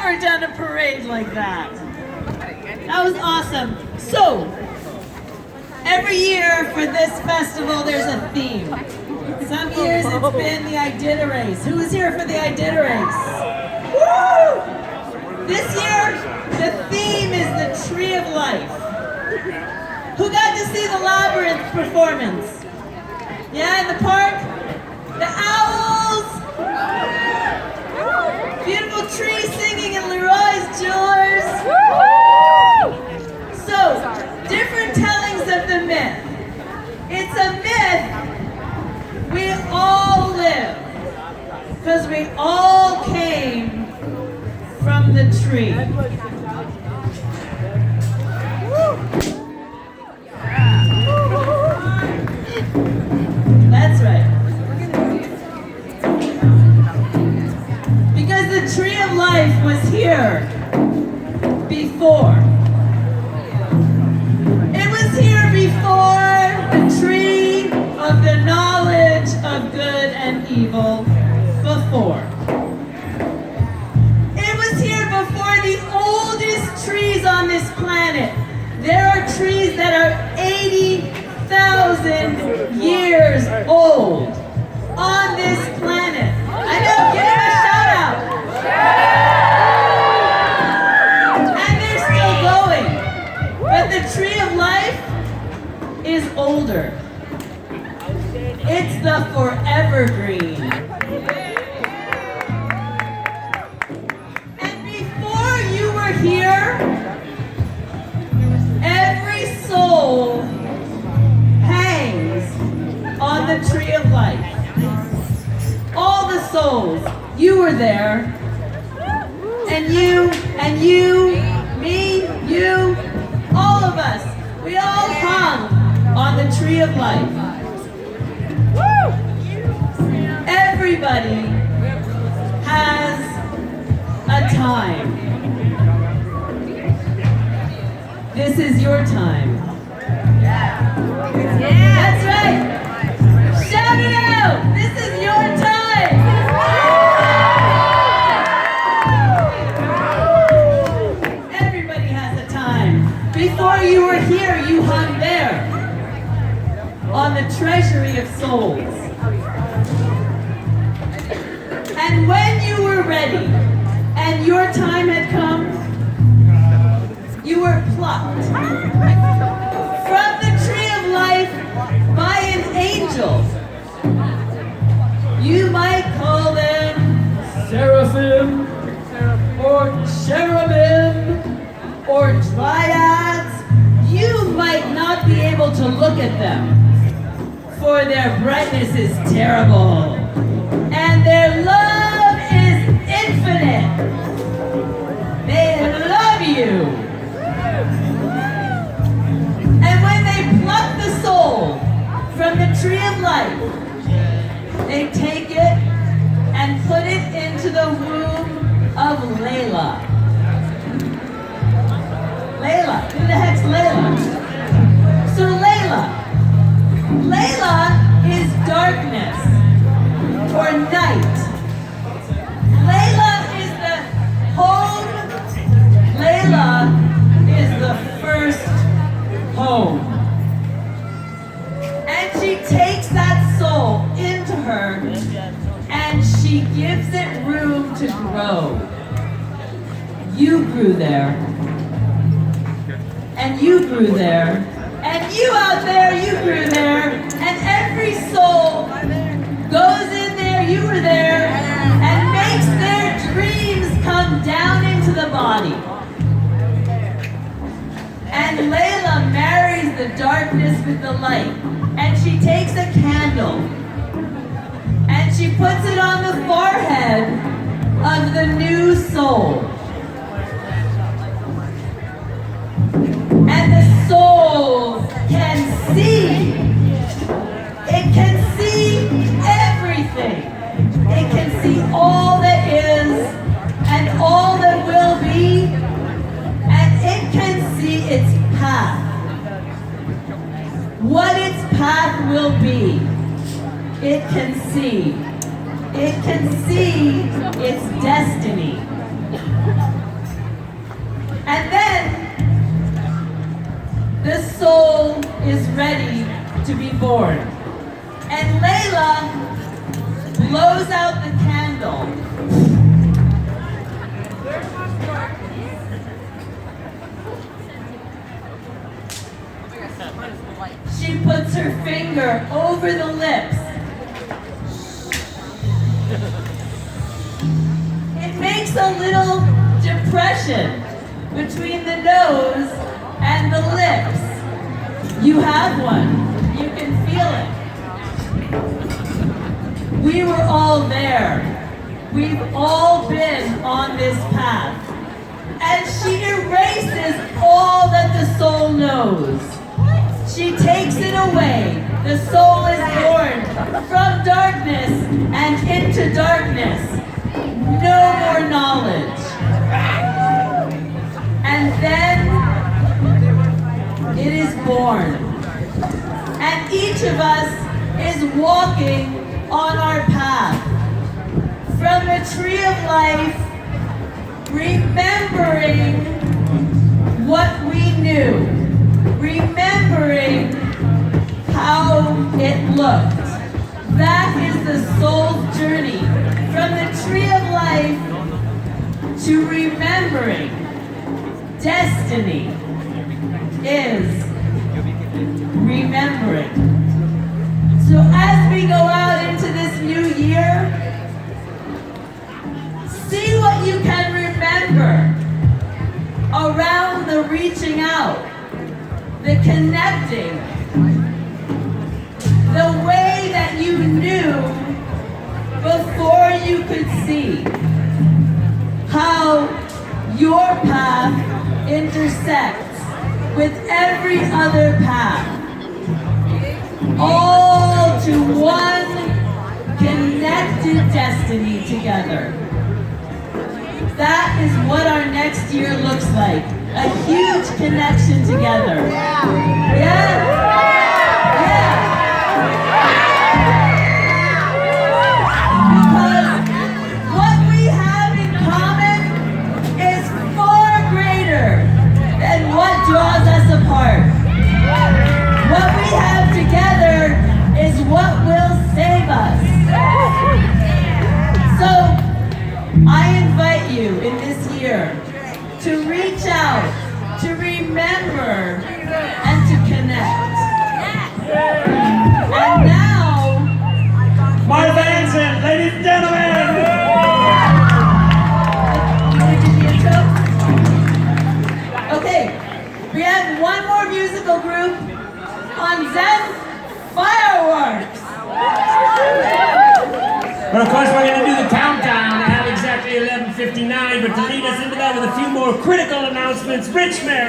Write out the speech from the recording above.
never done a parade like that. That was awesome. So, every year for this festival, there's a theme. Some years it's been the Iditarod. Who was here for the Iditarod? Woo! This year, the theme is the Tree of Life. Who got to see the Labyrinth performance? Yeah, in the park? The owls! Beautiful trees singing in Leroy's Jewelers. So, different tellings of the myth. It's a myth we all live, because we all came from the tree. That's right. Because the tree of life was here before. It was here before the tree of the knowledge of good and evil. Before. It was here before the oldest trees on this planet. There are trees that are 80,000 years old on this planet. I know, give them a shout out. And they're still going. But the tree of life is older. It's the forever green. And before you were here, every soul hangs on the tree of life. All the souls, you were there. And you, me, you, all of us, we all hung on the tree of life. Everybody has a time. This is your time. That's right. Shout it out. This is your time. Everybody has a time. Before you were here, you hung there on the treasury of souls. And when you were ready and your time had come, you were plucked from the tree of life by an angel. You might call them seraphim or cherubim or dryads. You might not be able to look at them, for their brightness is terrible and their love is infinite. They love you. And when they pluck the soul from the tree of life, they take it and put it into the womb of Layla. Layla, who the heck's Layla? So Layla is darkness or night. Layla is the home. Layla is the first home. And she takes that soul into her and she gives it room to grow. You grew there. And you grew there. And you out there, you grew there. And every soul goes in there, you were there, and makes their dreams come down into the body. And Layla marries the darkness with the light. And she takes a candle and she puts it on the forehead of the new soul. And the soul can see. It can see everything. It can see all that is and all that will be. And it can see its path. What its path will be. It can see. It can see its destiny. And then the soul is ready to be born. And Layla blows out the candle. She puts her finger over the lips. It makes a little depression between the nose and the lips. You have one. You can feel it. We were all there. We've all been on this path. And she erases all that the soul knows. She takes it away. The soul is born from darkness and into darkness. No more knowledge. And then it is born. And each of us is walking on our path. From the tree of life, remembering what we knew. Remembering how it looked. That is the soul's journey. From the tree of life to remembering. Destiny is remembering. So as we go out into this new year, see what you can remember around the reaching out, the connecting, the way that you knew before you could see how your path intersects with every other path, all to one connected destiny together. That is what our next year looks like. A huge connection together. Yeah? Yeah. Because what we have in common is far greater than what draws us apart. What we have together is what will save us. So, I invite you in this year to reach out, to remember, and to connect. And now, Martha Anson, ladies and gentlemen! you want to do the intro? Okay, we have one more musical group on Zen Fireworks. But of course we're going to do the countdown at exactly 11:59, but to lead us into that with a few more critical announcements, Rich Merritt.